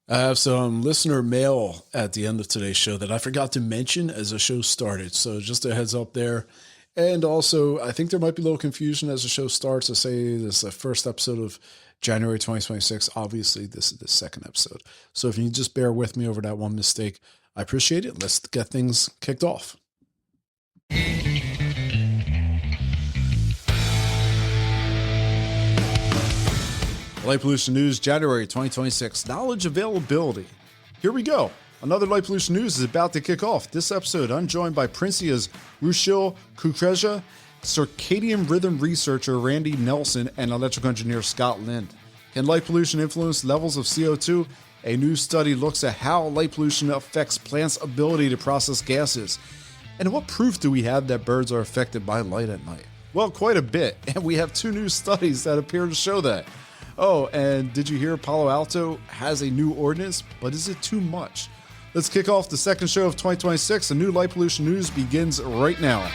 I have some listener mail at the end of today's show that I forgot to mention as the show started. So just a heads up there. And also, I think there might be a little confusion as the show starts. I say this is the first episode of January 2026. Obviously, this is the second episode. So if you just bear with me over that one mistake, I appreciate it. Let's get things kicked off. Light Pollution News, January 2026, knowledge availability. Here we go. Another Light Pollution News is about to kick off. This episode, I'm joined by Princia's Rushil, Kukreja, Circadian Rhythm researcher Randy Nelson, and electrical engineer Scott Lind. Can light pollution influence levels of CO2? A new study looks at how light pollution affects plants' ability to process gases. And what proof do we have that birds are affected by light at night? Well, quite a bit, and we have two new studies that appear to show that. Oh, and did you hear Palo Alto has a new ordinance, but is it too much? Let's kick off the second show of 2026. The new Light Pollution News begins right now.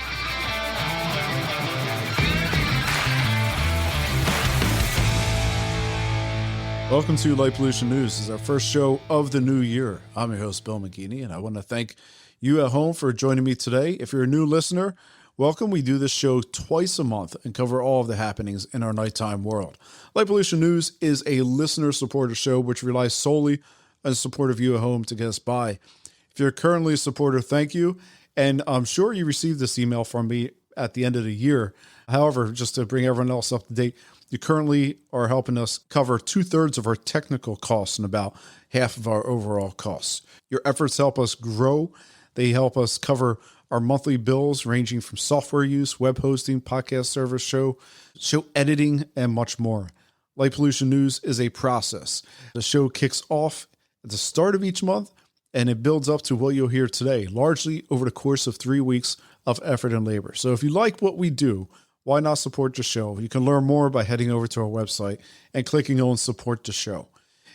Welcome to Light Pollution News. This is our first show of the new year. I'm your host, Bill McGeaney, and I want to thank you at home for joining me today. If you're a new listener, welcome. We do this show twice a month and cover all of the happenings in our nighttime world. Light Pollution News is a listener-supported show which relies solely on the support of you at home to get us by. If you're currently a supporter, thank you. And I'm sure you received this email from me at the end of the year. However, just to bring everyone else up to date, you currently are helping us cover 2/3 of our technical costs and about half of our overall costs. Your efforts help us grow. They help us cover our monthly bills ranging from software use, web hosting, podcast service, show editing, and much more. Light Pollution News is a process. The show kicks off at the start of each month, and it builds up to what you'll hear today, largely over the course of 3 weeks of effort and labor. So if you like what we do, why not support the show? You can learn more by heading over to our website and clicking on Support the Show.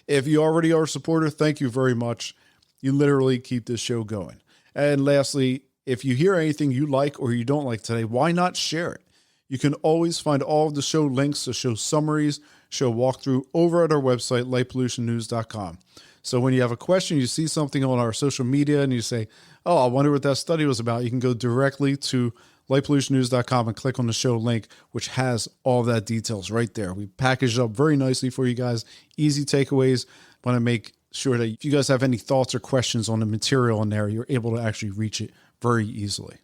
If you already are a supporter, thank you very much. You literally keep this show going. And lastly, if you hear anything you like or you don't like today, why not share it? You can always find all of the show links, the show summaries, show walkthrough over at our website, lightpollutionnews.com. So when you have a question, you see something on our social media and you say, oh, I wonder what that study was about, you can go directly to lightpollutionnews.com and click on the show link, which has all of that details right there. We packaged it up very nicely for you guys. Easy takeaways. Want to make sure that if you guys have any thoughts or questions on the material in there, you're able to actually reach it very easily.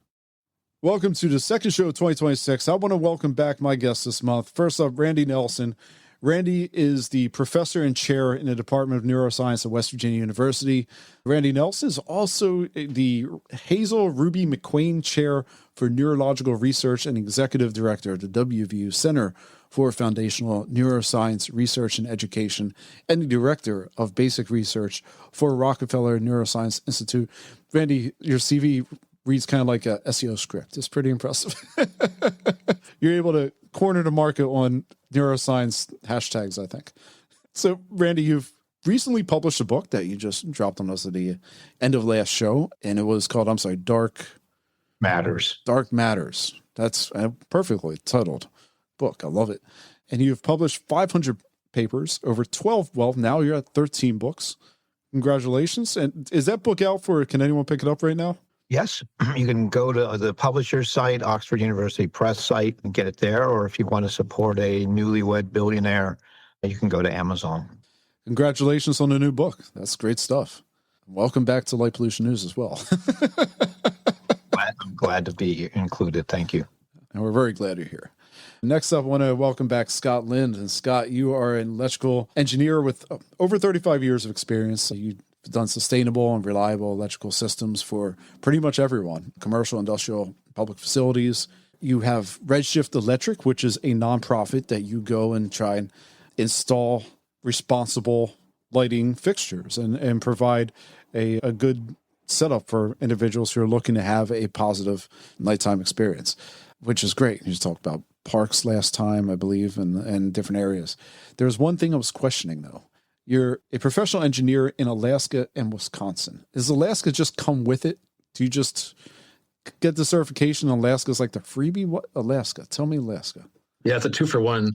Welcome to the second show of 2026. I want to welcome back my guest this month. First up, Randy Nelson. Randy is the professor and chair in the Department of Neuroscience at West Virginia University. Randy Nelson is also the Hazel Ruby McQueen Chair for Neurological Research and executive director of the WVU Center for Foundational Neuroscience Research and Education, and the director of basic research for Rockefeller Neuroscience Institute. Randy, your CV reads kind of like a SEO script. It's pretty impressive. You're able to corner the market on neuroscience hashtags, I think. So, Randy, you've recently published a book that you just dropped on us at the end of last show, and it was called, Dark Matters. Dark Matters. That's a perfectly titled book. I love it. And you've published 500 papers over 12. Well, now you're at 13 books. Congratulations. And is that book out can anyone pick it up right now? Yes, you can go to the publisher's site, Oxford University Press site, and get it there. Or if you want to support a newlywed billionaire, you can go to Amazon. Congratulations on the new book. That's great stuff. Welcome back to Light Pollution News as well. I'm glad to be included. Thank you. And we're very glad you're here. Next up, I want to welcome back Scott Lind. And Scott, you are an electrical engineer with over 35 years of experience. You've done sustainable and reliable electrical systems for pretty much everyone, commercial, industrial, public facilities. You have Redshift Electric, which is a nonprofit that you go and try and install responsible lighting fixtures and provide a good setup for individuals who are looking to have a positive nighttime experience, which is great. You just talked about parks last time, I believe, and different areas. There's one thing I was questioning, though. You're a professional engineer in Alaska and Wisconsin. Does Alaska just come with it? Do you just get the certification? Alaska's like the freebie? What? Alaska. Tell me Alaska. Yeah, it's a 2-for-1.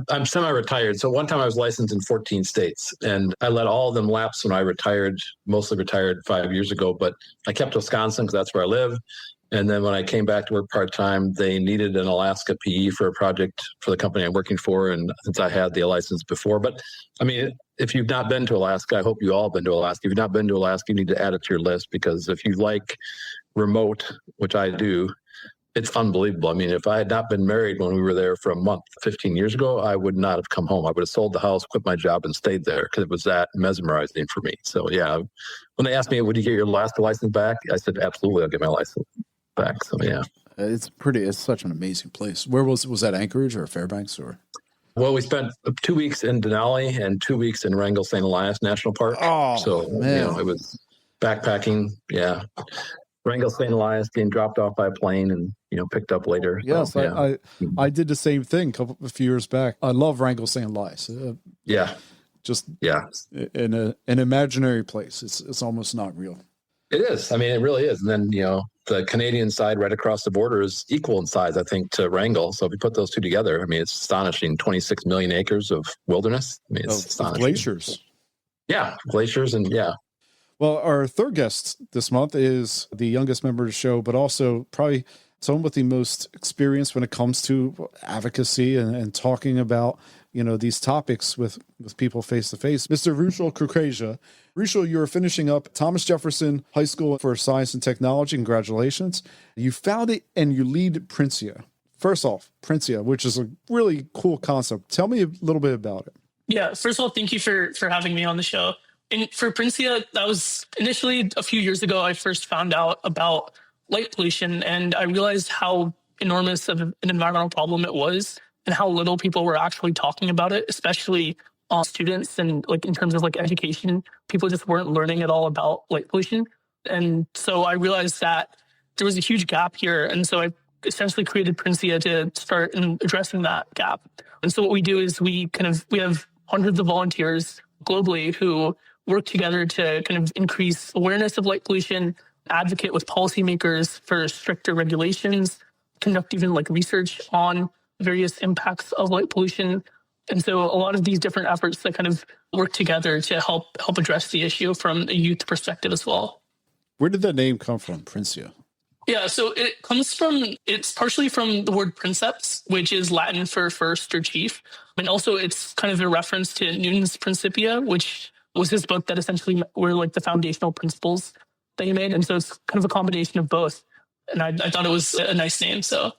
I'm semi-retired. So one time I was licensed in 14 states, and I let all of them lapse when I retired, mostly retired 5 years ago. But I kept Wisconsin because that's where I live. And then when I came back to work part-time, they needed an Alaska PE for a project for the company I'm working for. And since I had the license before, but I mean, if you've not been to Alaska, I hope you all been to Alaska. If you've not been to Alaska, you need to add it to your list, because if you like remote, which I do, it's unbelievable. I mean, if I had not been married when we were there for a month 15 years ago, I would not have come home. I would have sold the house, quit my job, and stayed there because it was that mesmerizing for me. So yeah, when they asked me, would you get your Alaska license back? I said, absolutely, I'll get my license back. So yeah. It's such an amazing place. Where was that, Anchorage or Fairbanks or? Well, we spent 2 weeks in Denali and 2 weeks in Wrangell St. Elias National Park. Oh, so man. It was backpacking. Yeah. Wrangell St. Elias, getting dropped off by a plane and, picked up later. Yes, so, yeah. I did the same thing a few years back. I love Wrangell St. Elias. Just in an imaginary place. It's almost not real. It is. I mean, it really is. And then, the Canadian side right across the border is equal in size, I think, to Wrangell. So if you put those two together, I mean, it's astonishing. 26 million acres of wilderness. I mean, it's astonishing. Glaciers. Yeah, glaciers and yeah. Well, our third guest this month is the youngest member of the show, but also probably someone with the most experience when it comes to advocacy and talking about, these topics with people face to face. Mr. Rushil Kukreja. Rushil, you're finishing up Thomas Jefferson High School for Science and Technology. Congratulations. You founded and you lead Princia. First off, Princia, which is a really cool concept. Tell me a little bit about it. Yeah, first of all, thank you for having me on the show. And for Princia, that was initially a few years ago, I first found out about light pollution, and I realized how enormous of an environmental problem it was and how little people were actually talking about it, especially students and in terms of education. People just weren't learning at all about light pollution. And so I realized that there was a huge gap here. And so I essentially created Princia to start addressing that gap. And so what we do is we have hundreds of volunteers globally who work together to kind of increase awareness of light pollution, advocate with policymakers for stricter regulations, conduct even research on various impacts of light pollution. And so a lot of these different efforts that kind of work together to help address the issue from a youth perspective as well. Where did that name come from, Princia? Yeah, so it's partially from the word princeps, which is Latin for first or chief. And also it's kind of a reference to Newton's Principia, which was his book that essentially were the foundational principles that he made. And so it's kind of a combination of both. And I thought it was a nice name, so.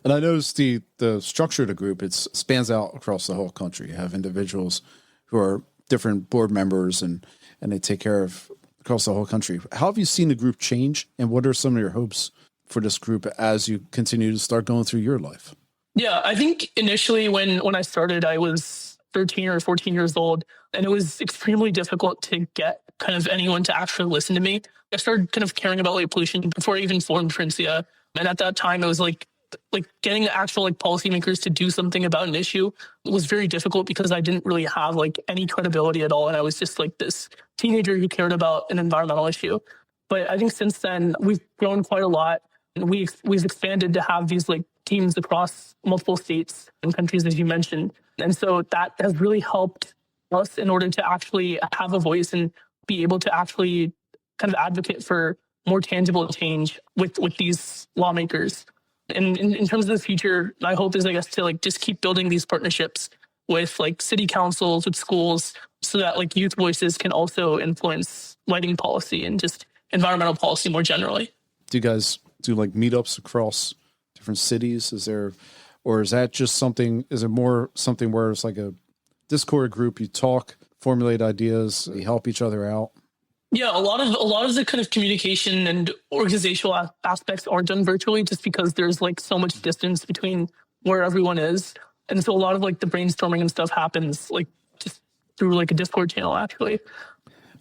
And I noticed the structure of the group, it spans out across the whole country. You have individuals who are different board members and they take care of across the whole country. How have you seen the group change, and what are some of your hopes for this group as you continue to start going through your life? Yeah, I think initially when I started, I was 13 or 14 years old, and it was extremely difficult to get kind of anyone to actually listen to me. I started kind of caring about light pollution before I even formed Princia. And at that time, it was getting the actual policymakers to do something about an issue was very difficult because I didn't really have any credibility at all. And I was just this teenager who cared about an environmental issue. But I think since then we've grown quite a lot, and we've expanded to have these teams across multiple states and countries, as you mentioned. And so that has really helped us in order to actually have a voice and be able to actually kind of advocate for more tangible change with these lawmakers. And in terms of the future, my hope is, to just keep building these partnerships with city councils, with schools, so that youth voices can also influence lighting policy and just environmental policy more generally. Do you guys do meetups across different cities? Is that just something? Is it more something where it's a Discord group? You talk, formulate ideas, you help each other out. Yeah, a lot of the kind of communication and organizational aspects are done virtually, just because there's so much distance between where everyone is, and so a lot of the brainstorming and stuff happens just through a Discord channel actually.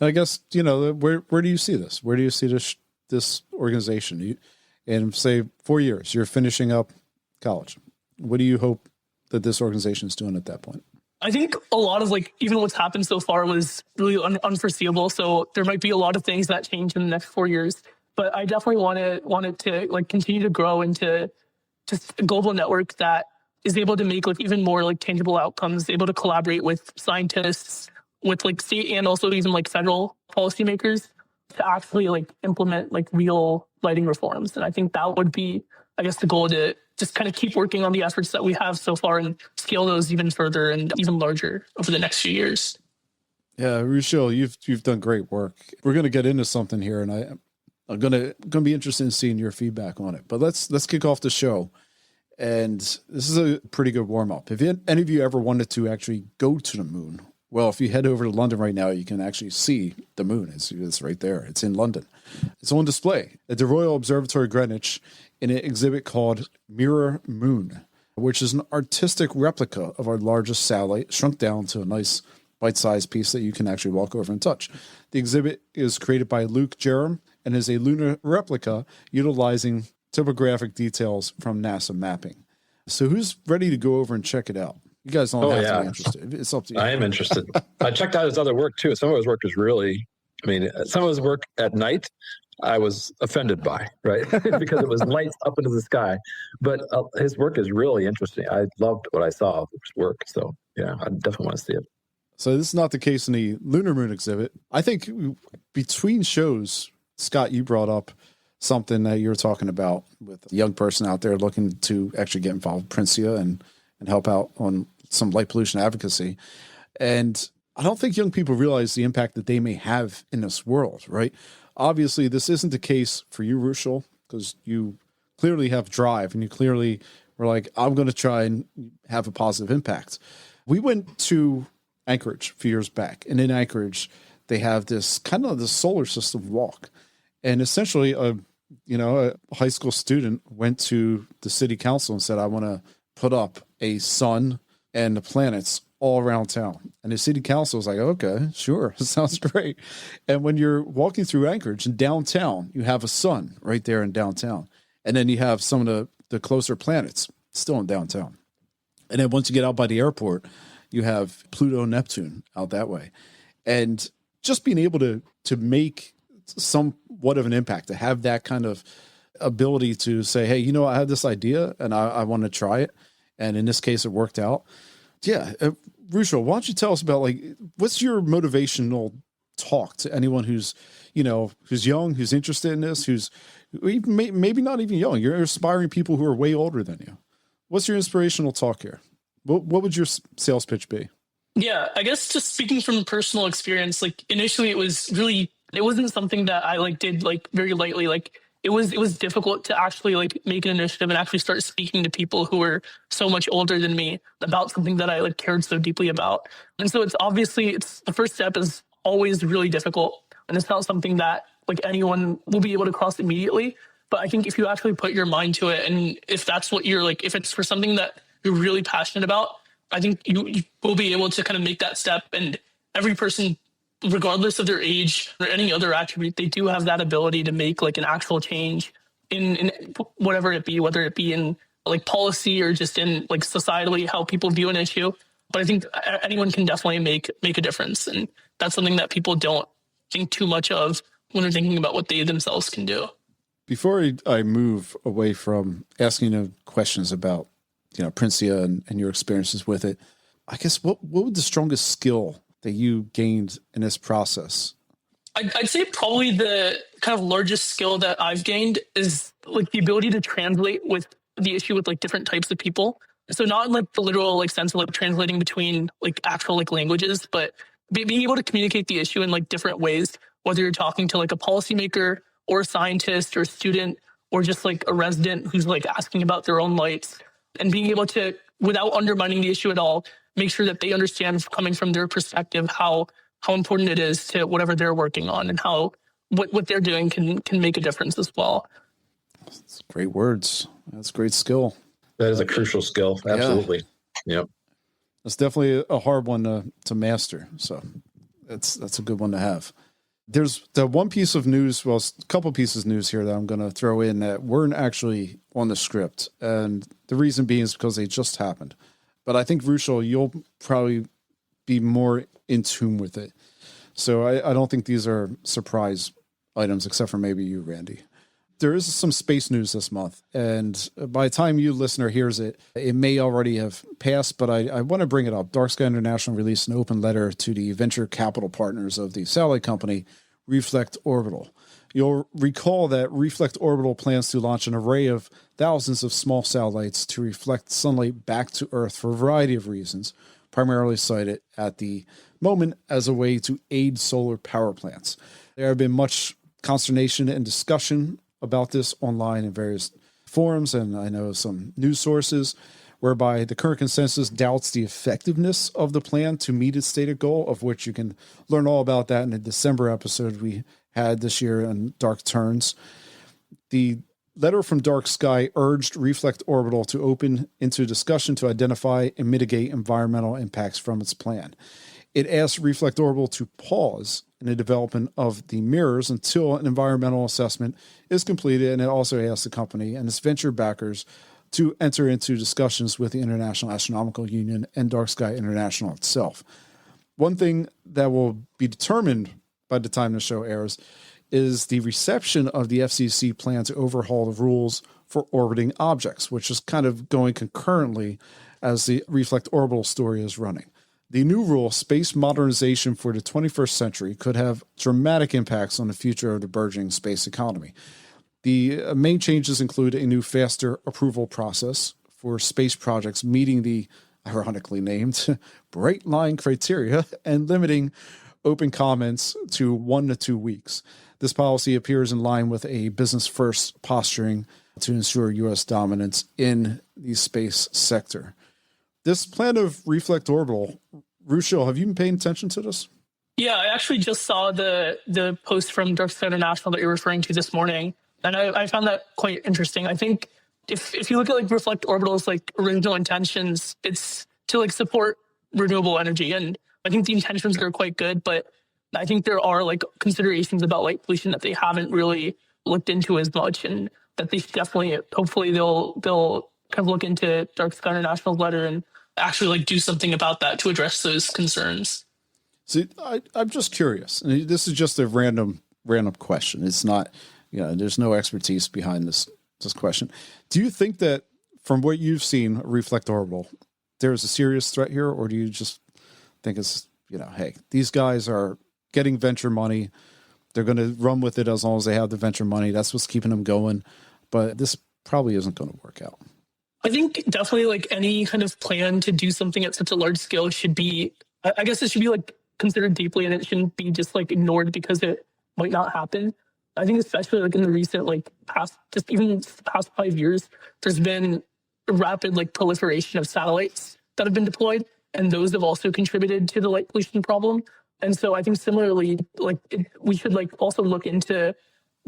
I guess where do you see this? Where do you see this organization? In say 4 years, you're finishing up college. What do you hope that this organization is doing at that point? I think a lot of even what's happened so far was really unforeseeable. So there might be a lot of things that change in the next 4 years, but I definitely want it to continue to grow into just a global network that is able to make like even more like tangible outcomes, able to collaborate with scientists, with like state and also even like federal policymakers to actually like implement like real lighting reforms. And I think that would be, I guess, the goal, to just kind of keep working on the efforts that we have so far and scale those even further and even larger over the next few years. Yeah, Rushil, you've done great work. We're going to get into something here, and I'm gonna be interested in seeing your feedback on it. But let's kick off the show. And this is a pretty good warm up. If any of you ever wanted to actually go to the moon, well, if you head over to London right now, you can actually see the moon. It's right there. It's in London. It's on display at the Royal Observatory Greenwich in an exhibit called Mirror Moon, which is an artistic replica of our largest satellite, shrunk down to a nice bite-sized piece that you can actually walk over and touch. The exhibit is created by Luke Jerram and is a lunar replica utilizing topographic details from NASA mapping. So who's ready to go over and check it out? You guys don't have to be interested. It's up to you. I am interested. I checked out his other work too. Some of his work is really, some of his work at night, I was offended by, right? Because it was lights up into the sky. But his work is really interesting. I loved what I saw of his work. So yeah, I definitely want to see it. So this is not the case in the Lunar Moon exhibit. I think between shows, Scott, you brought up something that you were talking about with a young person out there looking to actually get involved with Princia and help out on some light pollution advocacy. And I don't think young people realize the impact that they may have in this world, right? Obviously, this isn't the case for you, Rushil, because you clearly have drive and you clearly were like, I'm going to try and have a positive impact. We went to Anchorage a few years back, and in Anchorage, they have this kind of the solar system walk. And essentially, a high school student went to the city council and said, I want to put up a sun and the planets all around town. And the city council was like, okay, sure, sounds great. And when you're walking through Anchorage in downtown, you have a sun right there in downtown. And then you have some of the closer planets still in downtown. And then once you get out by the airport, you have Pluto and Neptune out that way. And just being able to make somewhat of an impact, to have that kind of ability to say, hey, I had this idea and I want to try it. And in this case, it worked out. Yeah. Rushil, why don't you tell us about what's your motivational talk to anyone who's young, who's interested in this, who's maybe not even young. You're aspiring people who are way older than you. What's your inspirational talk here? What would your sales pitch be? Yeah, I guess just speaking from personal experience, initially it wasn't something that I did very lightly. It was difficult to actually make an initiative and actually start speaking to people who were so much older than me about something that I cared so deeply about. And so it's the first step is always really difficult, and it's not something that anyone will be able to cross immediately. But I think if you actually put your mind to it, and if that's what you're if it's for something that you're really passionate about, I think you will be able to kind of make that step. And every person, regardless of their age or any other attribute, they do have that ability to make an actual change in whatever it be, whether it be in policy or just in societally how people view an issue. But I think anyone can definitely make a difference. And that's something that people don't think too much of when they're thinking about what they themselves can do. Before I move away from asking you questions about Princia and your experiences with it, I guess what would the strongest skill that you gained in this process? I'd say probably the kind of largest skill that I've gained is the ability to translate with the issue with different types of people. So not in the literal sense of translating between actual languages, but being able to communicate the issue in different ways, whether you're talking to a policymaker or a scientist or a student or just a resident who's asking about their own lights, and being able to, without undermining the issue at all, make sure that they understand coming from their perspective how important it is to whatever they're working on, and how what they're doing can make a difference as well. That's great words. That's a great skill. That is a crucial skill. Absolutely. Yeah. Yep. It's definitely a hard one to master. So that's a good one to have. There's the one piece of news, well, a couple pieces of news here that I'm going to throw in that weren't actually on the script. And the reason being is because they just happened. But I think, Rushil, you'll probably be more in tune with it. So I don't think these are surprise items, except for maybe you, Randy. There is some space news this month, and by the time you listener hears it, it may already have passed, but I want to bring it up. Dark Sky International released an open letter to the venture capital partners of the satellite company, Reflect Orbital. You'll recall that Reflect Orbital plans to launch an array of thousands of small satellites to reflect sunlight back to Earth for a variety of reasons, primarily cited at the moment as a way to aid solar power plants. There have been much consternation and discussion about this online in various forums, and I know some news sources, whereby the current consensus doubts the effectiveness of the plan to meet its stated goal, of which you can learn all about that in the December episode we had this year on Dark Turns. The letter from Dark Sky urged Reflect Orbital to open into discussion to identify and mitigate environmental impacts from its plan. It asked Reflect Orbital to pause in the development of the mirrors until an environmental assessment is completed, and it also asked the company and its venture backers to enter into discussions with the International Astronomical Union and Dark Sky International itself. One thing that will be determined by the time the show airs is the reception of the FCC plan to overhaul the rules for orbiting objects, which is kind of going concurrently as the Reflect Orbital story is running. The new rule, space modernization for the 21st century, could have dramatic impacts on the future of the burgeoning space economy. The main changes include a new, faster approval process for space projects meeting the ironically named bright line criteria and limiting open comments to 1 to 2 weeks. This policy appears in line with a business-first posturing to ensure U.S. dominance in the space sector. This plan of Reflect Orbital, Rushil, have you been paying attention to this? Yeah, I actually just saw the post from Dark Sky International that you're referring to this morning, and I found that quite interesting. I think if you look at like Reflect Orbital's like original intentions, it's to like support renewable energy, and I think the intentions are quite good, but I think there are like considerations about light pollution that they haven't really looked into as much, and that they should definitely, hopefully they'll kind of look into Dark Sky International's letter and actually like do something about that to address those concerns. See, I'm just curious. And this is just a random question. It's not, there's no expertise behind this question. Do you think that from what you've seen, Reflect Orbital, there's a serious threat here, or do you just think it's, hey, these guys are getting venture money. They're going to run with it as long as they have the venture money. That's what's keeping them going. But this probably isn't going to work out. I think definitely like any kind of plan to do something at such a large scale should be, I guess it should be like considered deeply, and it shouldn't be just like ignored because it might not happen. I think especially like in the recent like past 5 years, there's been a rapid like proliferation of satellites that have been deployed, and those have also contributed to the light pollution problem. And so I think similarly, like we should like also look into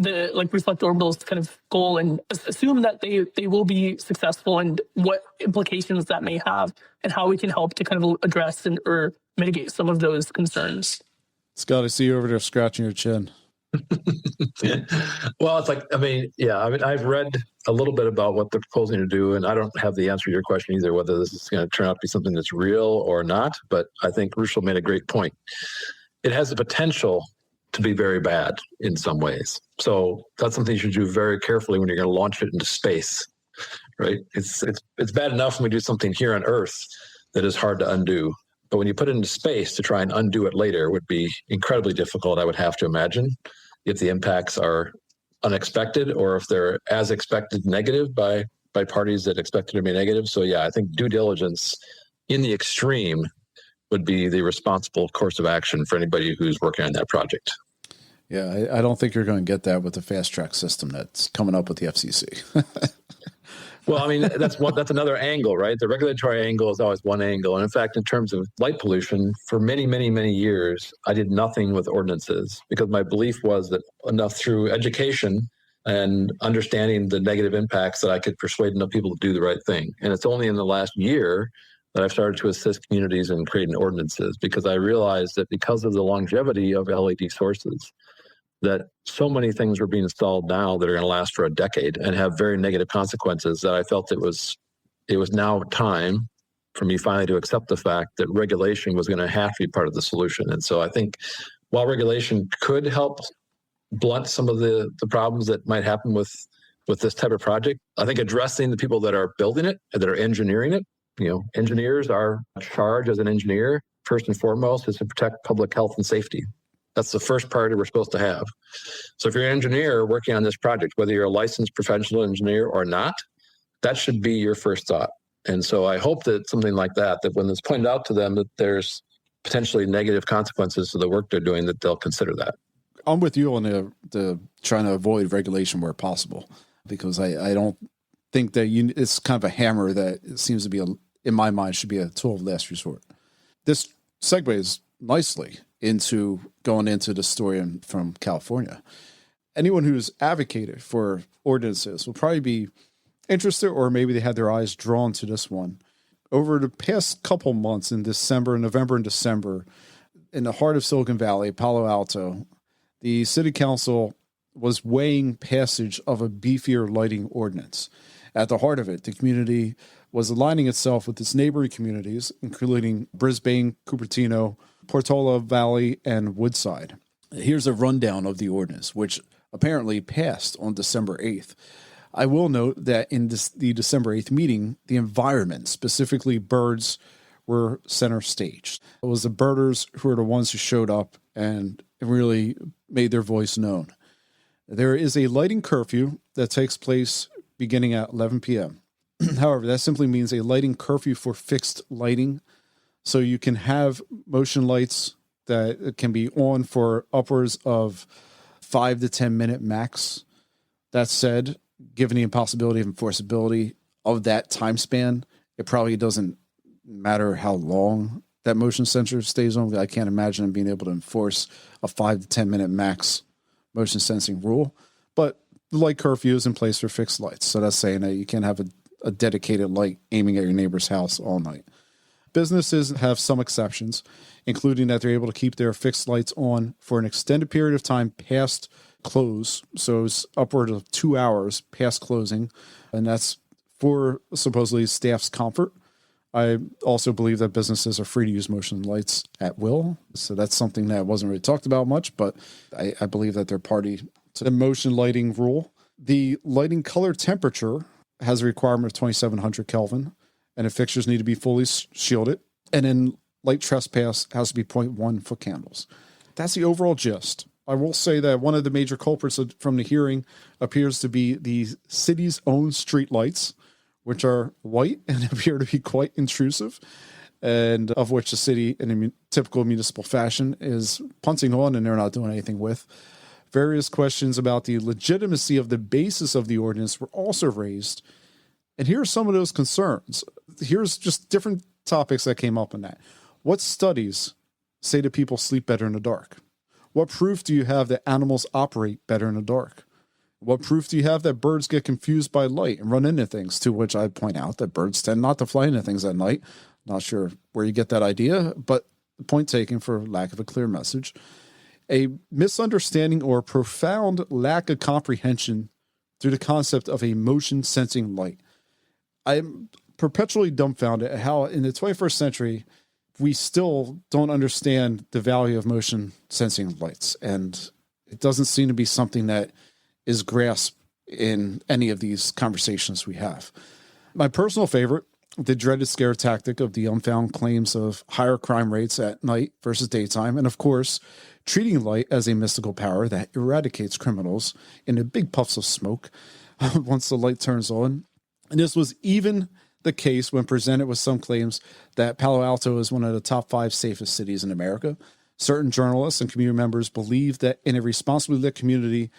the like Reflect Orbital's kind of goal and assume that they will be successful, and what implications that may have, and how we can help to kind of address or mitigate some of those concerns. Scott, I see you over there scratching your chin. Well, it's like, I've read a little bit about what they're proposing to do, and I don't have the answer to your question either, whether this is going to turn out to be something that's real or not. But I think Rushil made a great point. It has the potential to be very bad in some ways. So that's something you should do very carefully when you're going to launch it into space, right? It's bad enough when we do something here on Earth that is hard to undo. But when you put it into space to try and undo it later would be incredibly difficult, I would have to imagine, if the impacts are unexpected or if they're as expected negative by parties that expect it to be negative. So yeah, I think due diligence in the extreme would be the responsible course of action for anybody who's working on that project. Yeah, I don't think you're going to get that with the fast track system that's coming up with the FCC. Well, that's another angle, right? The regulatory angle is always one angle. And in fact, in terms of light pollution, for many, many, many years, I did nothing with ordinances because my belief was that enough through education and understanding the negative impacts that I could persuade enough people to do the right thing. And it's only in the last year that I've started to assist communities in creating ordinances, because I realized that because of the longevity of LED sources, that so many things were being installed now that are going to last for a decade and have very negative consequences, that I felt it was now time for me finally to accept the fact that regulation was going to have to be part of the solution. And so I think while regulation could help blunt some of the problems that might happen with this type of project. I think addressing the people that are building it and that are engineering it, engineers are charged as an engineer, first and foremost, is to protect public health and safety. That's the first priority we're supposed to have. So if you're an engineer working on this project, whether you're a licensed professional engineer or not, that should be your first thought. And so I hope that something like that when it's pointed out to them that there's potentially negative consequences to the work they're doing, that they'll consider that. I'm with you on the trying to avoid regulation where possible, because I don't think that it's kind of a hammer that it seems to be, in my mind, should be a tool of last resort. This segues nicely into going into the story from California. Anyone who's advocated for ordinances will probably be interested, or maybe they had their eyes drawn to this one. Over the past couple months in November and December, in the heart of Silicon Valley, Palo Alto, the city council was weighing passage of a beefier lighting ordinance. At the heart of it, the community was aligning itself with its neighboring communities, including Brisbane, Cupertino, Portola Valley, and Woodside. Here's a rundown of the ordinance, which apparently passed on December 8th. I will note that in the December 8th meeting, the environment, specifically birds, were center stage. It was the birders who were the ones who showed up and really made their voice known. There is a lighting curfew that takes place beginning at 11 p.m. However, that simply means a lighting curfew for fixed lighting. So you can have motion lights that can be on for upwards of 5 to 10 minute max. That said, given the impossibility of enforceability of that time span, it probably doesn't matter how long that motion sensor stays on. I can't imagine them being able to enforce a 5 to 10 minute max motion sensing rule. But the light curfew is in place for fixed lights. So that's saying that you can't have a dedicated light aiming at your neighbor's house all night. Businesses have some exceptions, including that they're able to keep their fixed lights on for an extended period of time past close. So it's upward of 2 hours past closing. And that's for supposedly staff's comfort. I also believe that businesses are free to use motion lights at will. So that's something that wasn't really talked about much, but I believe that they're party to the motion lighting rule. The lighting color temperature has a requirement of 2700 Kelvin, and the fixtures need to be fully shielded. And then light trespass has to be 0.1 foot candles. That's the overall gist. I will say that one of the major culprits from the hearing appears to be the city's own street lights, which are white and appear to be quite intrusive, and of which the city, in a typical municipal fashion, is punting on and they're not doing anything with. Various questions about the legitimacy of the basis of the ordinance were also raised. And here are some of those concerns. Here's just different topics that came up in that. What studies say that people sleep better in the dark? What proof do you have that animals operate better in the dark? What proof do you have that birds get confused by light and run into things? To which I point out that birds tend not to fly into things at night. Not sure where you get that idea, but the point taken for lack of a clear message. A misunderstanding or profound lack of comprehension through the concept of a motion sensing light. I'm perpetually dumbfounded at how in the 21st century, we still don't understand the value of motion sensing lights. And it doesn't seem to be something that is grasped in any of these conversations we have. My personal favorite, the dreaded scare tactic of the unfound claims of higher crime rates at night versus daytime. And of course, treating light as a mystical power that eradicates criminals in big puffs of smoke once the light turns on. And this was even the case when presented with some claims that Palo Alto is one of the top 5 safest cities in America. Certain journalists and community members believe that in a responsibly lit community,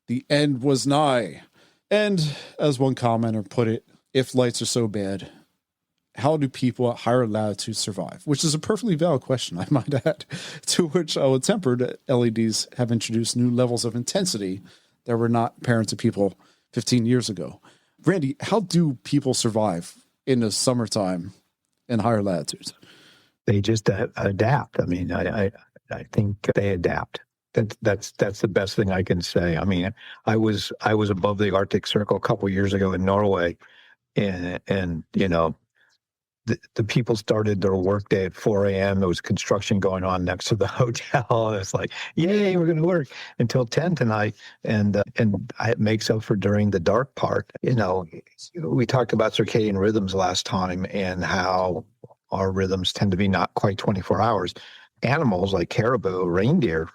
the end was nigh. And as one commenter put it, if lights are so bad, how do people at higher latitudes survive? Which is a perfectly valid question, I might add, to which I would temper that LEDs have introduced new levels of intensity that were not apparent to people 15 years ago. Randy, how do people survive in the summertime in higher latitudes? They just adapt. I mean, I think they adapt. That's the best thing I can say. I mean, I was above the Arctic Circle a couple of years ago in Norway, and you know, the people started their workday at 4 a.m. There was construction going on next to the hotel. It's like, yay, we're going to work until 10 tonight. And it makes up for during the dark part. We talked about circadian rhythms last time and how our rhythms tend to be not quite 24 hours. Animals like caribou, reindeer,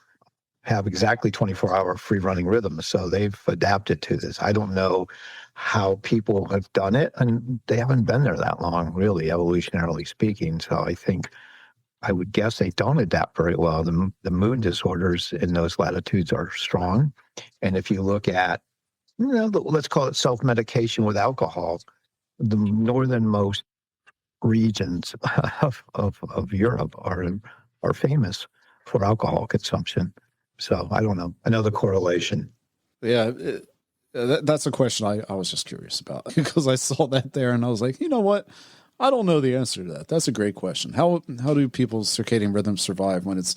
have exactly 24-hour free-running rhythms. So they've adapted to this. I don't know how people have done it, and they haven't been there that long, really, evolutionarily speaking. So I would guess they don't adapt very well. The mood disorders in those latitudes are strong. And if you look at, let's call it self-medication with alcohol, the northernmost regions of Europe are famous for alcohol consumption. So I don't know. Another correlation. Yeah, that's a question I was just curious about because I saw that there and I was like, you know what? I don't know the answer to that. That's a great question. How do people's circadian rhythms survive when it's,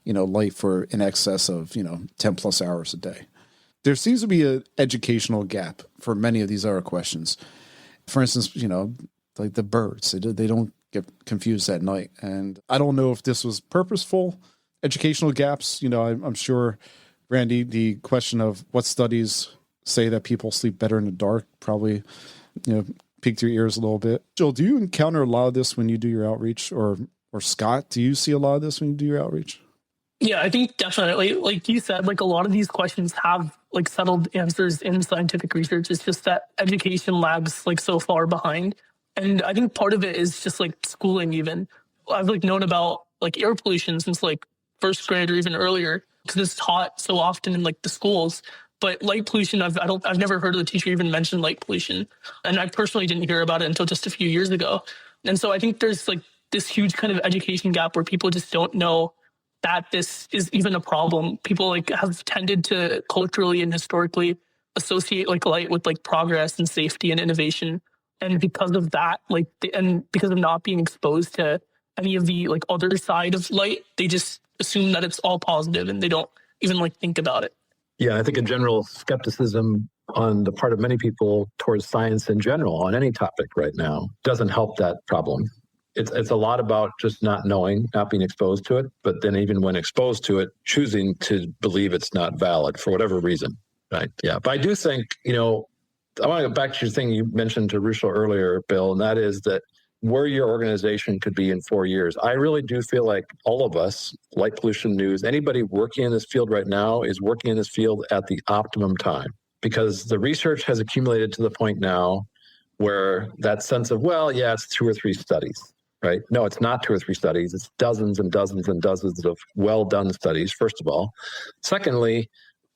light for in excess of, 10 plus hours a day? There seems to be an educational gap for many of these other questions. For instance, like the birds, they don't get confused at night. And I don't know if this was purposeful educational gaps. I'm sure, Randy, the question of what studies say that people sleep better in the dark probably, piqued your ears a little bit. Jill, do you encounter a lot of this when you do your outreach, or Scott, do you see a lot of this when you do your outreach? Yeah, I think definitely. Like you said, a lot of these questions have settled answers in scientific research. It's just that education lags so far behind. And I think part of it is just schooling even. I've known about air pollution since first grade or even earlier because it's taught so often in the schools. But light pollution, I've never heard of the teacher even mention light pollution. And I personally didn't hear about it until just a few years ago. And so I think there's this huge kind of education gap where people just don't know that this is even a problem. People have tended to culturally and historically associate light with progress and safety and innovation. And because of that, and because of not being exposed to any of the other side of light, they just assume that it's all positive and they don't even think about it. Yeah, I think a general skepticism on the part of many people towards science in general on any topic right now doesn't help that problem. It's a lot about just not knowing, not being exposed to it, but then even when exposed to it, choosing to believe it's not valid for whatever reason, right? Yeah, but I do think, I want to go back to your thing you mentioned to Rushil earlier, Bill, and that is that where your organization could be in 4 years. I really do feel like all of us, light pollution news, anybody working in this field right now is working in this field at the optimum time because the research has accumulated to the point now where that sense of, it's 2 or 3 studies, right? No, it's not 2 or 3 studies. It's dozens and dozens and dozens of well-done studies, first of all. Secondly,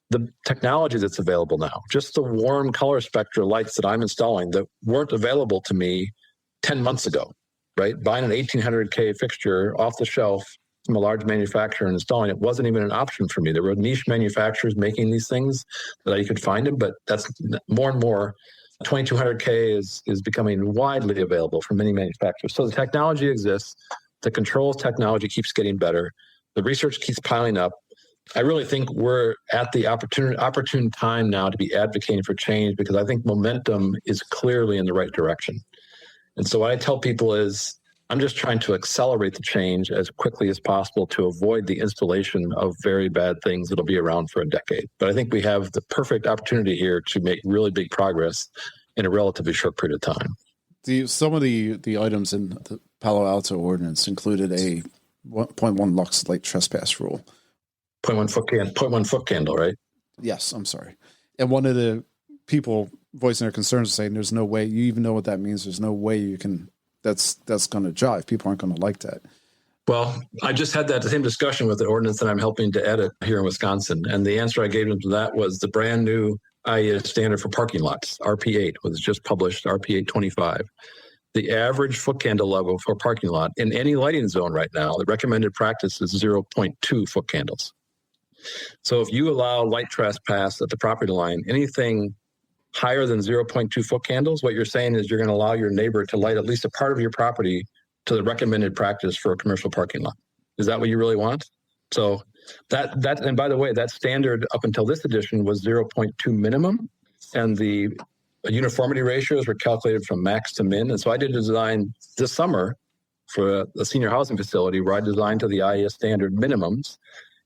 the technology that's available now, just the warm color spectra lights that I'm installing that weren't available to me 10 months ago, right? Buying an 1800K fixture off the shelf from a large manufacturer and installing it wasn't even an option for me. There were niche manufacturers making these things that I could find them, but that's more and more. 2200K is becoming widely available from many manufacturers. So the technology exists. The controls technology keeps getting better. The research keeps piling up. I really think we're at the opportune time now to be advocating for change because I think momentum is clearly in the right direction. And so what I tell people is I'm just trying to accelerate the change as quickly as possible to avoid the installation of very bad things that'll be around for a decade. But I think we have the perfect opportunity here to make really big progress in a relatively short period of time. Some of the items in the Palo Alto ordinance included a 0.1 lux light trespass rule. 0.1 foot candle, right? Yes, I'm sorry. And one of the people voicing their concerns saying there's no way, you even know what that means, there's no way you can, that's going to jive. People aren't going to like that. Well, I just had that same discussion with the ordinance that I'm helping to edit here in Wisconsin. And the answer I gave them to that was the brand new IES standard for parking lots, RP8, was just published, RP8 25. The average foot candle level for a parking lot in any lighting zone right now, the recommended practice is 0.2 foot candles. So if you allow light trespass at the property line, anything higher than 0.2 foot candles, what you're saying is you're going to allow your neighbor to light at least a part of your property to the recommended practice for a commercial parking lot. Is that what you really want? So that and by the way, that standard up until this edition was 0.2 minimum, and the uniformity ratios were calculated from max to min. And so I did a design this summer for a senior housing facility where I designed to the IES standard minimums.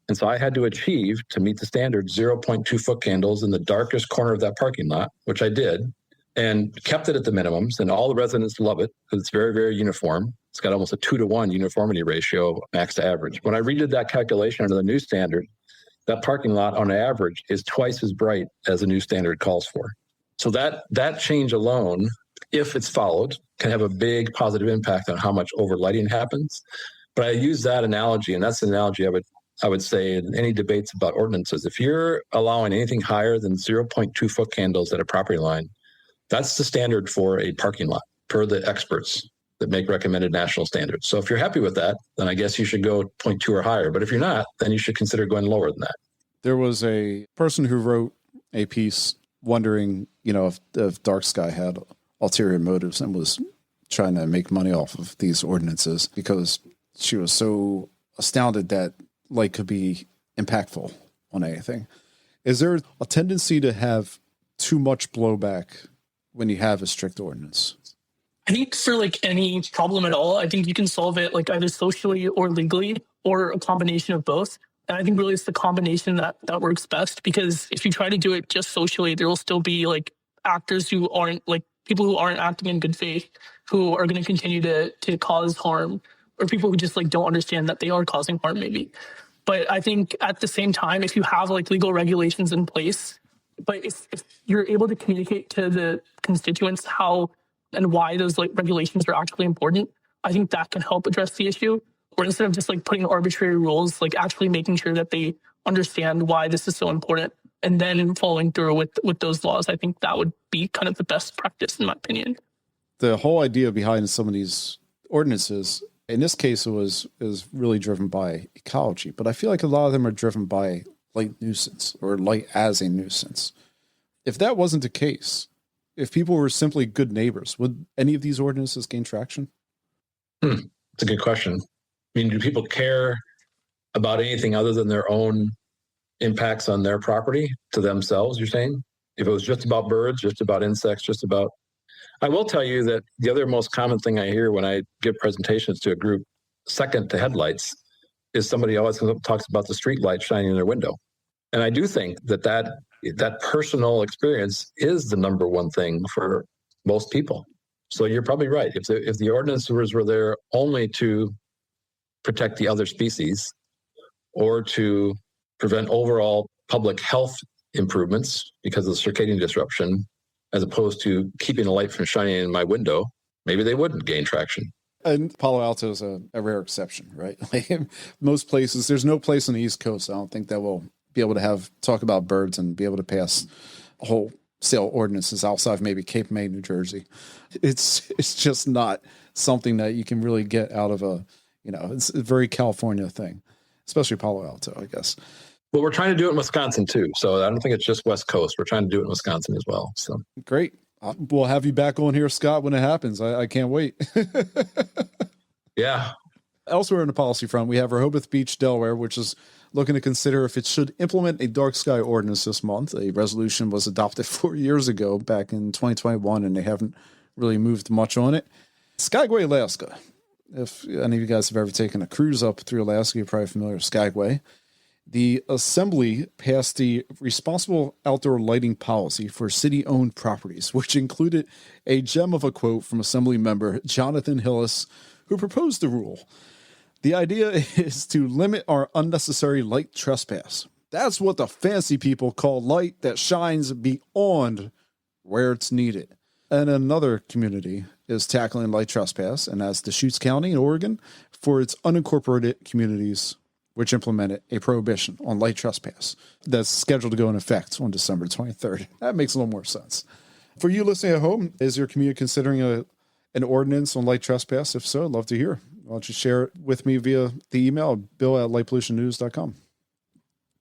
And so I had to achieve, to meet the standard, 0.2 foot candles in the darkest corner of that parking lot, which I did, and kept it at the minimums. And all the residents love it because it's very, very uniform. It's got almost a 2-to-1 uniformity ratio, max to average. When I redid that calculation under the new standard, that parking lot on average is twice as bright as the new standard calls for. So that change alone, if it's followed, can have a big positive impact on how much overlighting happens. But I use that analogy, and that's the analogy I would say in any debates about ordinances. If you're allowing anything higher than 0.2 foot candles at a property line, that's the standard for a parking lot per the experts that make recommended national standards. So if you're happy with that, then I guess you should go 0.2 or higher. But if you're not, then you should consider going lower than that. There was a person who wrote a piece wondering, if Dark Sky had ulterior motives and was trying to make money off of these ordinances because she was so astounded that light could be impactful on anything. Is there a tendency to have too much blowback when you have a strict ordinance? I think for any problem at all, I think you can solve it either socially or legally or a combination of both. And I think really it's the combination that works best, because if you try to do it just socially, there will still be actors who aren't people who aren't acting in good faith, who are going to continue to cause harm, or people who just don't understand that they are causing harm maybe. But I think at the same time, if you have legal regulations in place, but if you're able to communicate to the constituents how and why those regulations are actually important, I think that can help address the issue. Or instead of just putting arbitrary rules, actually making sure that they understand why this is so important and then following through with those laws, I think that would be kind of the best practice in my opinion. The whole idea behind some of these ordinances, in this case, is really driven by ecology, but I feel like a lot of them are driven by light nuisance or light as a nuisance. If that wasn't the case, if people were simply good neighbors, would any of these ordinances gain traction? It's a good question. I mean, do people care about anything other than their own impacts on their property to themselves, you're saying? If it was just about birds, just about insects, I will tell you that the other most common thing I hear when I give presentations to a group, second to headlights, is somebody always talks about the street light shining in their window. And I do think that personal experience is the number one thing for most people. So you're probably right. If the ordinances were there only to protect the other species or to prevent overall public health improvements because of the circadian disruption, as opposed to keeping the light from shining in my window, maybe they wouldn't gain traction. And Palo Alto is a rare exception, right? Most places, there's no place on the East Coast, I don't think, that will be able to talk about birds and be able to pass wholesale ordinances outside of maybe Cape May, New Jersey. It's just not something that you can really get out of it's a very California thing, especially Palo Alto, I guess. Well, we're trying to do it in Wisconsin too. So I don't think it's just West Coast. We're trying to do it in Wisconsin as well. So great. We'll have you back on here, Scott, when it happens. I can't wait. Yeah. Elsewhere in the policy front, we have Rehoboth Beach, Delaware, which is looking to consider if it should implement a dark sky ordinance this month. A resolution was adopted 4 years ago, back in 2021, and they haven't really moved much on it. Skagway, Alaska. If any of you guys have ever taken a cruise up through Alaska, you're probably familiar with Skagway. The Assembly passed the Responsible Outdoor Lighting Policy for city-owned properties, which included a gem of a quote from Assembly member Jonathan Hillis, who proposed the rule. The idea is to limit our unnecessary light trespass. That's what the fancy people call light that shines beyond where it's needed. And another community is tackling light trespass, and that's Deschutes County in Oregon for its unincorporated communities, which implemented a prohibition on light trespass that's scheduled to go in effect on December 23rd. That makes a little more sense. For you listening at home, is your community considering an ordinance on light trespass? If so, I'd love to hear. Why don't you share it with me via the email, bill@lightpollutionnews.com.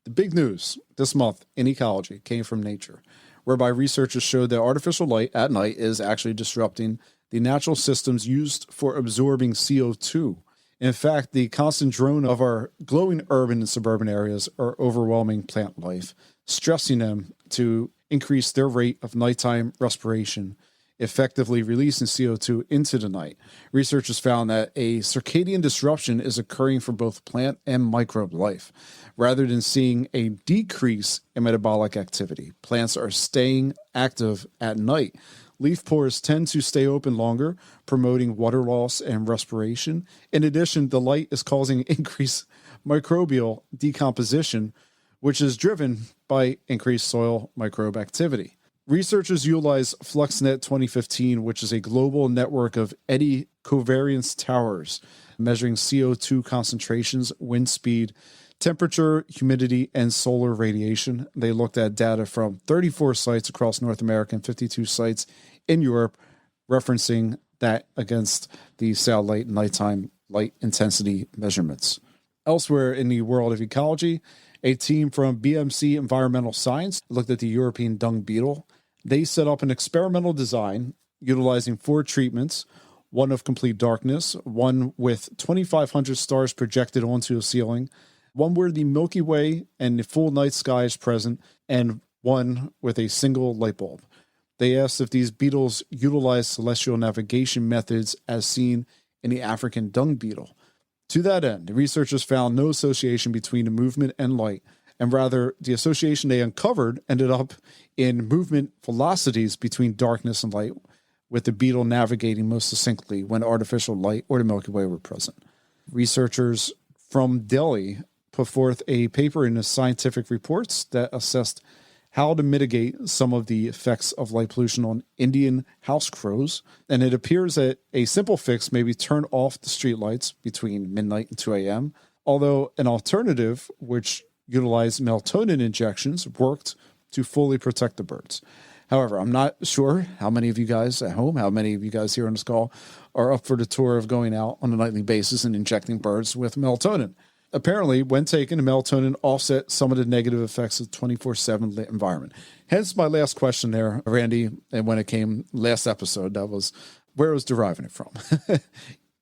The big news this month in ecology came from Nature, whereby researchers showed that artificial light at night is actually disrupting the natural systems used for absorbing CO2 In fact, the constant drone of our glowing urban and suburban areas are overwhelming plant life, stressing them to increase their rate of nighttime respiration, effectively releasing CO2 into the night. Researchers found that a circadian disruption is occurring for both plant and microbe life. Rather than seeing a decrease in metabolic activity, plants are staying active at night. Leaf pores tend to stay open longer, promoting water loss and respiration. In addition, the light is causing increased microbial decomposition, which is driven by increased soil microbe activity. Researchers utilize FluxNet 2015, which is a global network of eddy covariance towers, measuring CO2 concentrations, wind speed, temperature, humidity, and solar radiation. They looked at data from 34 sites across North America and 52 sites in Europe, referencing that against the satellite nighttime light intensity measurements. Elsewhere in the world of ecology, a team from BMC Environmental Science looked at the European dung beetle. They set up an experimental design utilizing 4 treatments, one of complete darkness, one with 2,500 stars projected onto a ceiling, one where the Milky Way and the full night sky is present, and one with a single light bulb. They asked if these beetles utilize celestial navigation methods as seen in the African dung beetle. To that end, the researchers found no association between the movement and light, and rather the association they uncovered ended up in movement velocities between darkness and light, with the beetle navigating most succinctly when artificial light or the Milky Way were present. Researchers from Delhi put forth a paper in the Scientific Reports that assessed how to mitigate some of the effects of light pollution on Indian house crows. And it appears that a simple fix may be turn off the streetlights between midnight and 2 a.m., although an alternative, which utilized melatonin injections, worked to fully protect the birds. However, I'm not sure how many of you guys at home, how many of you guys here on this call are up for the tour of going out on a nightly basis and injecting birds with melatonin. Apparently, when taken, melatonin offset some of the negative effects of 24/7 lit environment. Hence my last question there, Randy, and when it came last episode, that was where I was deriving it from.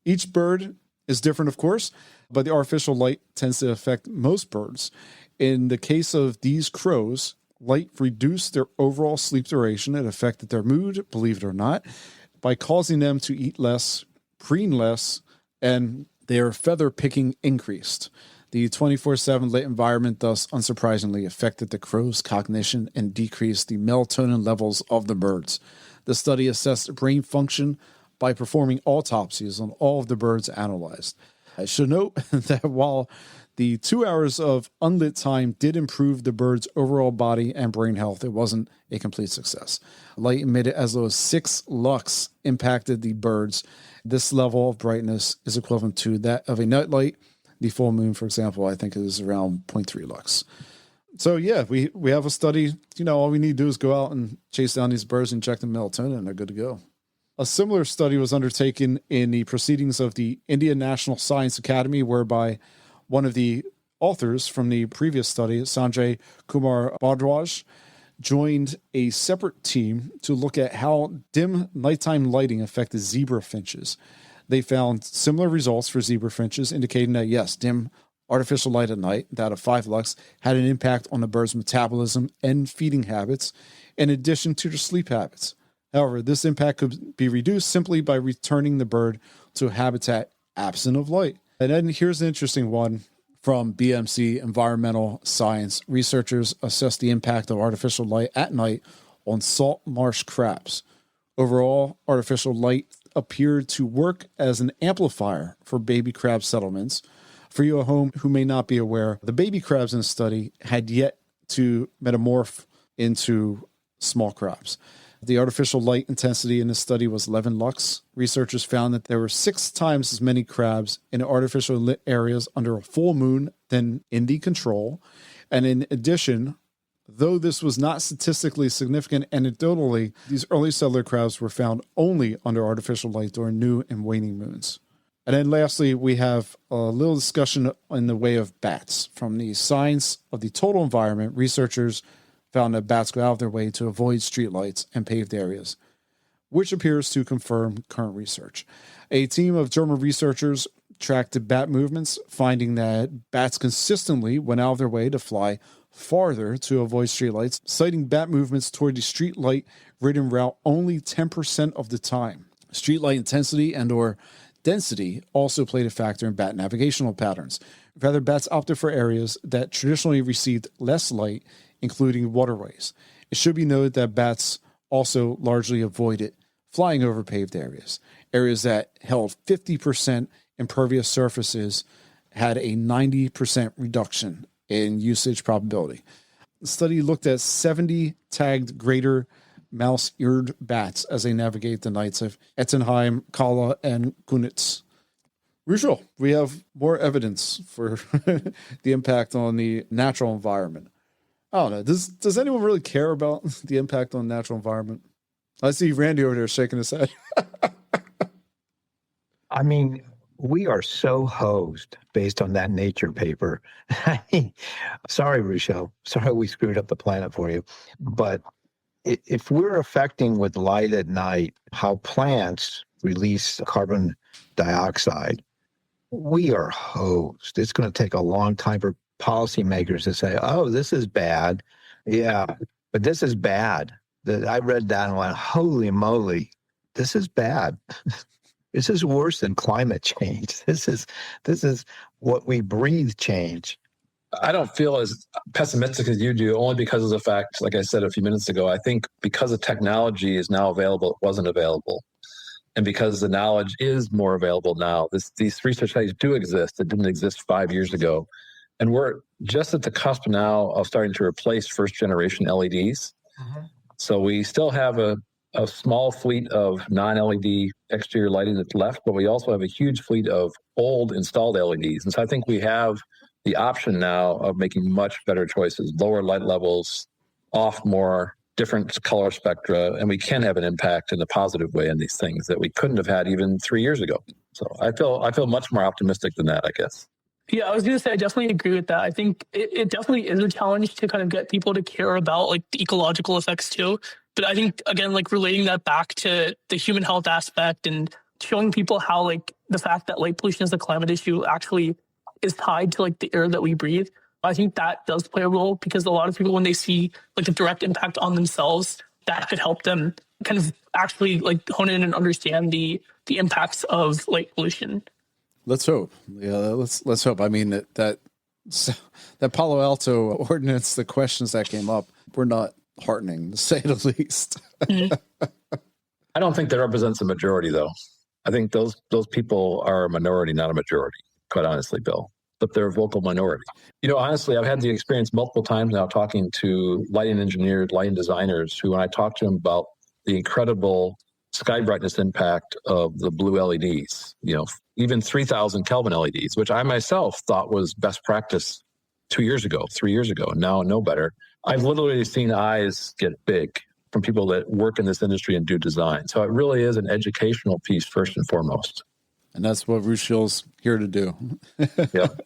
Each bird is different, of course, but the artificial light tends to affect most birds. In the case of these crows, light reduced their overall sleep duration. It affected their mood, believe it or not, by causing them to eat less, preen less, and their feather picking increased. The 24/7 lit environment thus unsurprisingly affected the crow's cognition and decreased the melatonin levels of the birds. The study assessed brain function by performing autopsies on all of the birds analyzed. I should note that while the 2 hours of unlit time did improve the bird's overall body and brain health, it wasn't a complete success. Light emitted as low as 6 lux impacted the birds. This level of brightness is equivalent to that of a nightlight. The full moon, for example, I think is around 0.3 lux. So yeah, we have a study. All we need to do is go out and chase down these birds, inject them melatonin, and they're good to go. A similar study was undertaken in the proceedings of the Indian National Science Academy, whereby one of the authors from the previous study, Sanjay Kumar Bhardwaj, joined a separate team to look at how dim nighttime lighting affected zebra finches. They found similar results for zebra finches, indicating that yes, dim artificial light at night, that of 5 lux, had an impact on the bird's metabolism and feeding habits, in addition to their sleep habits. However, this impact could be reduced simply by returning the bird to a habitat absent of light. And then here's an interesting one from BMC Environmental Science. Researchers assessed the impact of artificial light at night on salt marsh crabs. Overall, artificial light appeared to work as an amplifier for baby crab settlements. For you at home who may not be aware, the baby crabs in the study had yet to metamorph into small crabs. The artificial light intensity in this study was 11 lux. Researchers found that there were 6 times as many crabs in artificial lit areas under a full moon than in the control. And in addition, though this was not statistically significant anecdotally, these early settler crabs were found only under artificial light during new and waning moons. And then lastly, we have a little discussion in the way of bats. From the science of the total environment, researchers found that bats go out of their way to avoid streetlights and paved areas, which appears to confirm current research. A team of German researchers tracked bat movements, finding that bats consistently went out of their way to fly farther to avoid streetlights, citing bat movements toward the streetlight ridden route only 10% of the time. Streetlight intensity and or density also played a factor in bat navigational patterns. Rather, bats opted for areas that traditionally received less light, including waterways. It should be noted that bats also largely avoided flying over paved areas. Areas that held 50% impervious surfaces had a 90% reduction in usage probability. The study looked at 70 tagged greater mouse-eared bats as they navigate the nights of Ettenheim, Kala, and Kunitz. Rushil, we have more evidence for the impact on the natural environment. I don't know. Does anyone really care about the impact on the natural environment? I see Randy over there shaking his head. I mean, we are so hosed based on that Nature paper. Sorry, Rushil. Sorry we screwed up the planet for you. But if we're affecting with light at night how plants release carbon dioxide, we are hosed. It's going to take a long time for policymakers to say, oh, this is bad. Yeah, but this is bad. I read that and went, holy moly, this is bad. This is worse than climate change. This is what we breathe change. I don't feel as pessimistic as you do, only because of the fact, like I said a few minutes ago, I think because the technology is now available, it wasn't available. And because the knowledge is more available now, these research studies do exist that didn't exist 5 years ago. And we're just at the cusp now of starting to replace first generation LEDs. Mm-hmm. So we still have a small fleet of non-LED exterior lighting that's left, but we also have a huge fleet of old installed LEDs. And so I think we have the option now of making much better choices, lower light levels, off more, different color spectra, and we can have an impact in a positive way in these things that we couldn't have had even 3 years ago. So I feel much more optimistic than that, I guess. Yeah, I was going to say, I definitely agree with that. I think it definitely is a challenge to kind of get people to care about like the ecological effects too. But I think, again, like relating that back to the human health aspect and showing people how like the fact that light pollution is a climate issue actually is tied to like the air that we breathe. I think that does play a role because a lot of people, when they see like the direct impact on themselves, that could help them kind of actually like hone in and understand the impacts of light pollution. Let's hope. Yeah, let's hope. I mean that Palo Alto ordinance, the questions that came up were not heartening, to say the least. Mm-hmm. I don't think that represents a majority, though. I think those people are a minority, not a majority, quite honestly, Bill. But they're a vocal minority. You know, honestly, I've had the experience multiple times now talking to lighting engineers, lighting designers, who when I talk to them about the incredible sky brightness impact of the blue LEDs, you know, even 3,000 Kelvin LEDs, which I myself thought was best practice 2 years ago, 3 years ago, and now I know better. I've literally seen eyes get big from people that work in this industry and do design. So it really is an educational piece first and foremost. And that's what Rushil's here to do. Yep.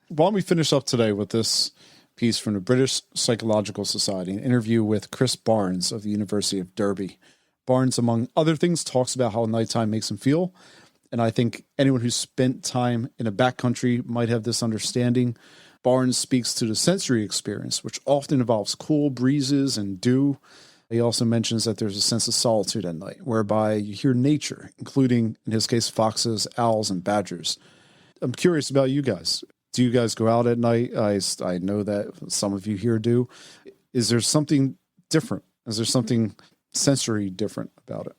Why don't we finish up today with this piece from the British Psychological Society, an interview with Chris Barnes of the University of Derby. Barnes, among other things, talks about how nighttime makes him feel. And I think anyone who's spent time in a backcountry might have this understanding. Barnes speaks to the sensory experience, which often involves cool breezes and dew. He also mentions that there's a sense of solitude at night, whereby you hear nature, including, in his case, foxes, owls, and badgers. I'm curious about you guys. Do you guys go out at night? I know that some of you here do. Is there something different? Is there something sensory different about it?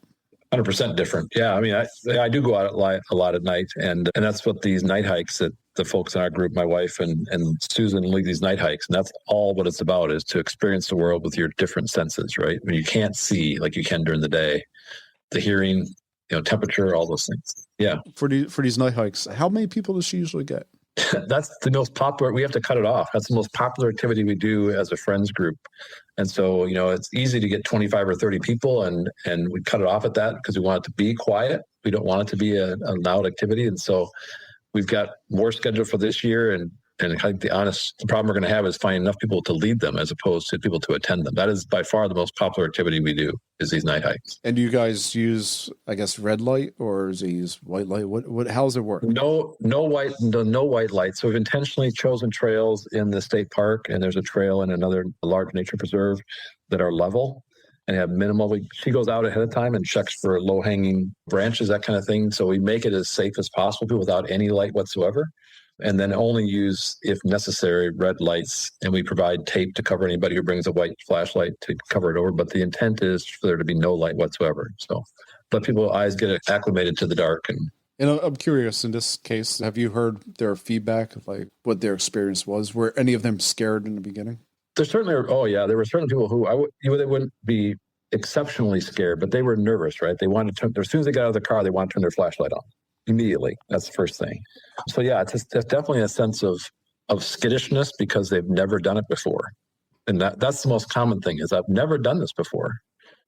100% different. Yeah, I mean, I do go out a lot at night, and that's what these night hikes that the folks in our group, my wife and Susan, lead these night hikes, and that's all what it's about, is to experience the world with your different senses, right? I mean, you can't see like you can during the day, the hearing, you know, temperature, all those things. Yeah. For these night hikes, how many people does she usually get? That's the most popular. We have to cut it off. That's the most popular activity we do as a friends group. And so, you know, it's easy to get 25 or 30 people, and we cut it off at that because we want it to be quiet. We don't want it to be a loud activity. And so we've got more scheduled for this year, and And I think the problem we're going to have is finding enough people to lead them as opposed to people to attend them. That is by far the most popular activity we do, is these night hikes. And do you guys use, I guess, red light, or does he use white light? How does it work? No white light. So we've intentionally chosen trails in the state park, and there's a trail in another large nature preserve that are level and have minimal. She goes out ahead of time and checks for low-hanging branches, that kind of thing. So we make it as safe as possible without any light whatsoever. And then only use, if necessary, red lights. And we provide tape to cover anybody who brings a white flashlight to cover it over. But the intent is for there to be no light whatsoever. So let people's eyes get acclimated to the dark. And I'm curious, in this case, have you heard their feedback of like what their experience was? Were any of them scared in the beginning? There certainly are. Oh, yeah. There were certain people who they wouldn't be exceptionally scared, but they were nervous, right? They wanted to turn, as soon as they got out of the car, they wanted to turn their flashlight on immediately. That's the first thing. So yeah, it's definitely a sense of skittishness because they've never done it before. And that's the most common thing, is I've never done this before.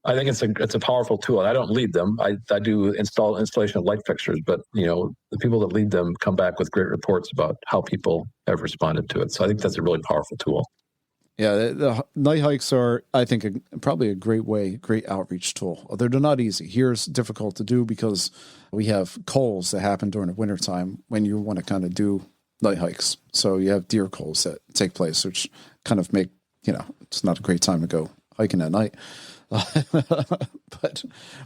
I think it's a powerful tool. I don't lead them. I do installation of light fixtures, but the people that lead them come back with great reports about how people have responded to it. So I think that's a really powerful tool. Yeah, the night hikes are, I think, probably a great outreach tool. Although they're not easy. Here it's difficult to do because we have culls that happen during the wintertime when you want to kind of do night hikes. So you have deer culls that take place, which kind of make, it's not a great time to go hiking at night. But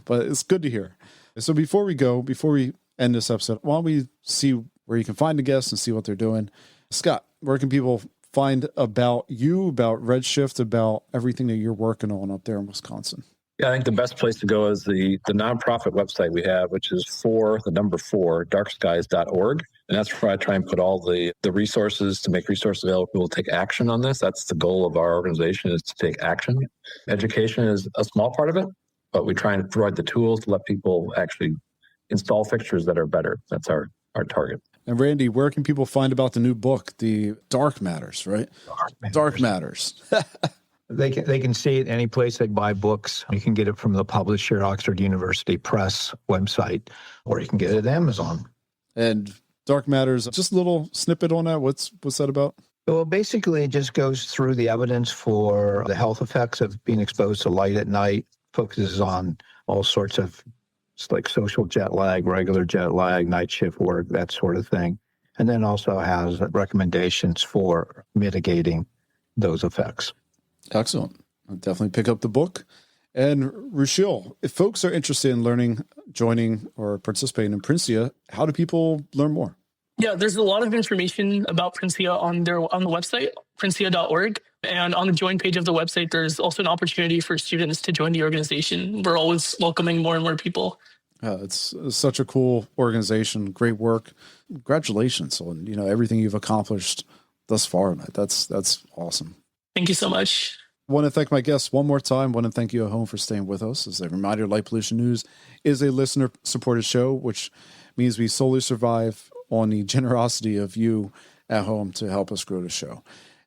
it's good to hear. So before we end this episode, why don't we see where you can find the guests and see what they're doing? Scott, where can people find about you, about Redshift, about everything that you're working on up there in Wisconsin? Yeah, I think the best place to go is the nonprofit website we have, which is 4, darkskies.org. And that's where I try and put all the resources to make resources available for people to take action on this. That's the goal of our organization, is to take action. Education is a small part of it, but we try and provide the tools to let people actually install fixtures that are better. That's our target. And Randy, where can people find about the new book, The Dark Matters, right? Dark Matters. They can see it any place they buy books. You can get it from the publisher, Oxford University Press website, or you can get it at Amazon. And Dark Matters, just a little snippet on that. What's that about? Well, basically, it just goes through the evidence for the health effects of being exposed to light at night, focuses on all sorts of like social jet lag, regular jet lag, night shift work, that sort of thing. And then also has recommendations for mitigating those effects. Excellent. I'll definitely pick up the book. And Rushil, if folks are interested in learning, joining, or participating in Princia, how do people learn more? Yeah, there's a lot of information about Princia on the website, princia.org. And on the join page of the website, there's also an opportunity for students to join the organization. We're always welcoming more and more people. It's such a cool organization. Great work. Congratulations on everything you've accomplished thus far. That's awesome. Thank you so much. I want to thank my guests one more time. I want to thank you at home for staying with us. As a reminder, Light Pollution News is a listener-supported show, which means we solely survive on the generosity of you at home to help us grow the show.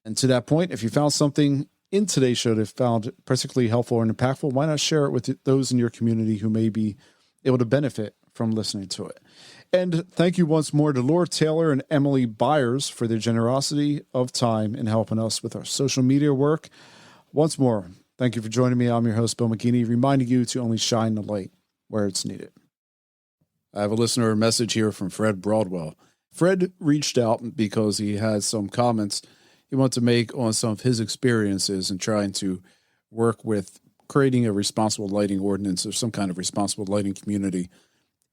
And to that point, if you found something in today's show that you found particularly helpful or impactful, why not share it with those in your community who may be able to benefit from listening to it? And thank you once more to Laura Taylor and Emily Byers for their generosity of time in helping us with our social media work. Once more, thank you for joining me. I'm your host, Bill McGinney, reminding you to only shine the light where it's needed. I have a listener message here from Fred Broadwell. Fred reached out because he had some comments he wanted to make on some of his experiences in trying to work with creating a responsible lighting ordinance or some kind of responsible lighting community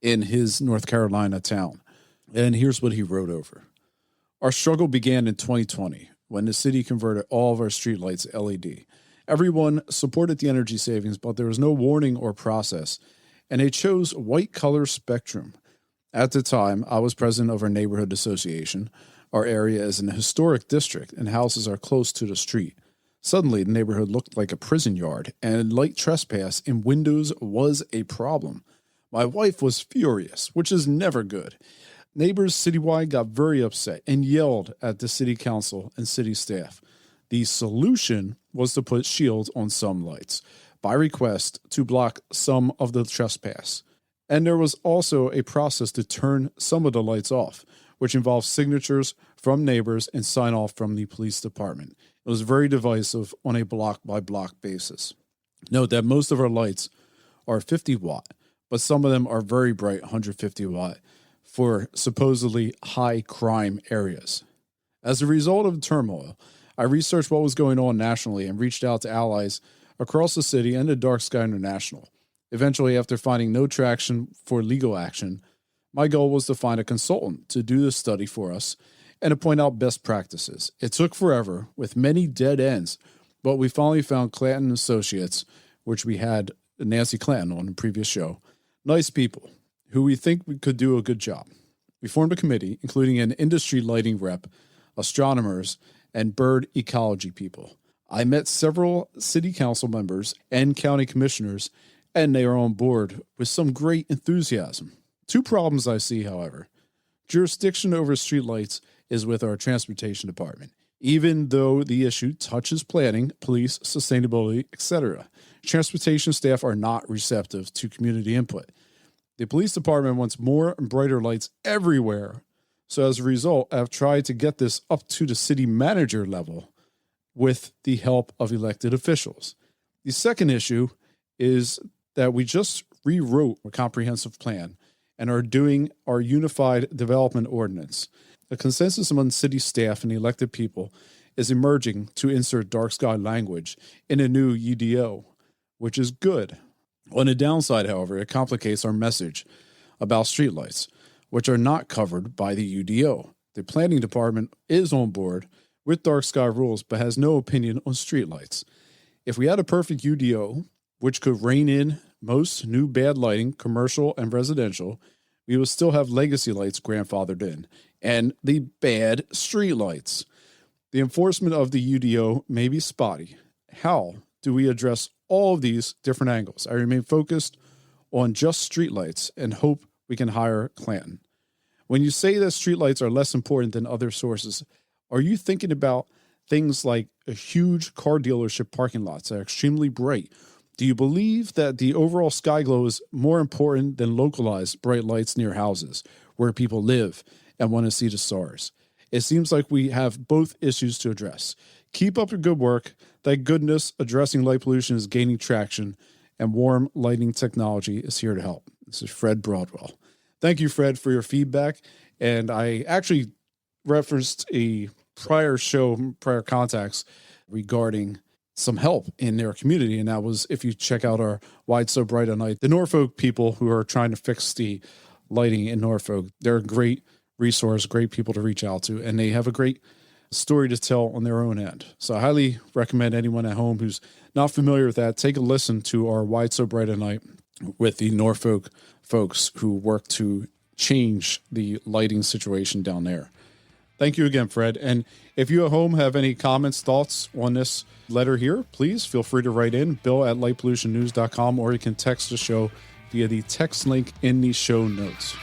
in his North Carolina town. And here's what he wrote over. Our struggle began in 2020 when the city converted all of our streetlights to LED. Everyone supported the energy savings, but there was no warning or process, and they chose white color spectrum. At the time, I was president of our neighborhood association. Our area is an historic district, and houses are close to the street. Suddenly, the neighborhood looked like a prison yard, and light trespass in windows was a problem. My wife was furious, which is never good. Neighbors citywide got very upset and yelled at the city council and city staff. The solution was to put shields on some lights, by request to block some of the trespass. And there was also a process to turn some of the lights off. which involved signatures from neighbors and sign off from the police department. It was very divisive on a block-by-block basis. Note that most of our lights are 50 watt, but some of them are very bright 150 watt for supposedly high crime areas. As a result of the turmoil, I researched what was going on nationally and reached out to allies across the city and to Dark Sky International. Eventually, after finding no traction for legal action, my goal was to find a consultant to do the study for us and to point out best practices. It took forever, with many dead ends, but we finally found Clanton Associates, which we had Nancy Clanton on the previous show. Nice people who we think we could do a good job. We formed a committee, including an industry lighting rep, astronomers, and bird ecology people. I met several city council members and county commissioners, and they are on board with some great enthusiasm. Two problems I see, however. Jurisdiction over streetlights is with our transportation department, even though the issue touches planning, police, sustainability, etc. Transportation staff are not receptive to community input. The police department wants more and brighter lights everywhere. So as a result, I've tried to get this up to the city manager level with the help of elected officials. The second issue is that we just rewrote a comprehensive plan and are doing our unified development ordinance. A consensus among city staff and elected people is emerging to insert dark sky language in a new UDO, which is good. On the downside, however, it complicates our message about streetlights, which are not covered by the UDO. The planning department is on board with dark sky rules, but has no opinion on streetlights. If we had a perfect UDO, which could rein in most new bad lighting, commercial and residential, we would still have legacy lights grandfathered in, and the bad streetlights. The enforcement of the UDO may be spotty. How do we address all of these different angles? I remain focused on just streetlights and hope we can hire Clanton. When you say that streetlights are less important than other sources, are you thinking about things like a huge car dealership parking lots that are extremely bright? Do you believe that the overall sky glow is more important than localized bright lights near houses where people live and want to see the stars? It seems like we have both issues to address. Keep up your good work. Thank goodness addressing light pollution is gaining traction, and warm lighting technology is here to help. This is Fred Broadwell. Thank you, Fred, for your feedback. And I actually referenced a prior contacts regarding some help in their community. And that was, if you check out our Why It's So Bright at Night, the Norfolk people who are trying to fix the lighting in Norfolk, they're a great resource, great people to reach out to, and they have a great story to tell on their own end. So I highly recommend anyone at home who's not familiar with that, take a listen to our Why It's So Bright at Night with the Norfolk folks who work to change the lighting situation down there. Thank you again, Fred. And if you at home have any comments, thoughts on this letter here, please feel free to write in, bill@lightpollutionnews.com, or you can text the show via the text link in the show notes.